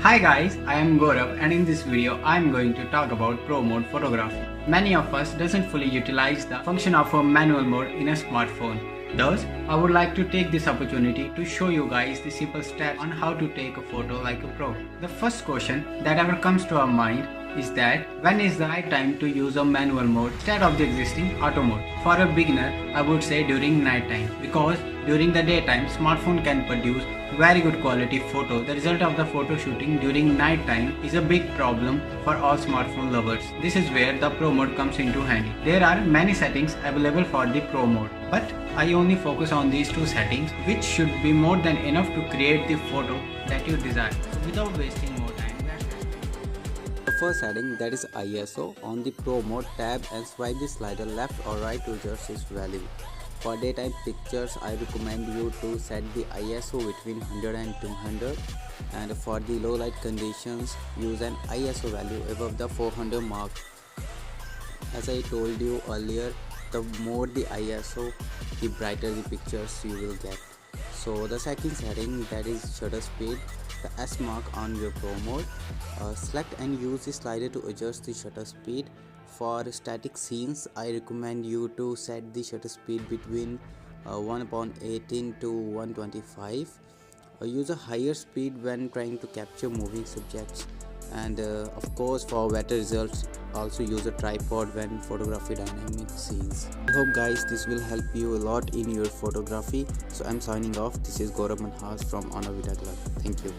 Hi guys, I am Gaurav and in this video I am going to talk about Pro Mode photography. Many of us doesn't fully utilize the function of a manual mode in a smartphone. Thus, I would like to take this opportunity to show you guys the simple steps on how to take a photo like a pro. The first question that ever comes to our mind is that when is the right time to use a manual mode instead of the existing auto mode. For a beginner, I would say during night time, because during the daytime smartphone can produce very good quality photo. The result of the photo shooting during night time is a big problem for all smartphone lovers. This is where the Pro mode comes into handy. There are many settings available for the Pro mode, but I only focus on these two settings, which should be more than enough to create the photo that you desire. So without wasting more time, let's get started. The first setting, that is ISO. On the Pro mode, tab and swipe the slider left or right to adjust its value. For daytime pictures, I recommend you to set the ISO between 100 and 200, and for the low light conditions, use an ISO value above the 400 mark. As I told you earlier, the more the ISO, the brighter the pictures you will get. So the second setting, that is shutter speed, the S mark on your Pro mode. Select and use the slider to adjust the shutter speed. For static scenes, I recommend you to set the shutter speed between 1/18 to 125. Use a higher speed when trying to capture moving subjects, and of course for better results also use a tripod when photography dynamic scenes. I hope guys this will help you a lot in your photography. So I'm signing off. This is Gaurav Manhas from Honor Vida Club. Thank you.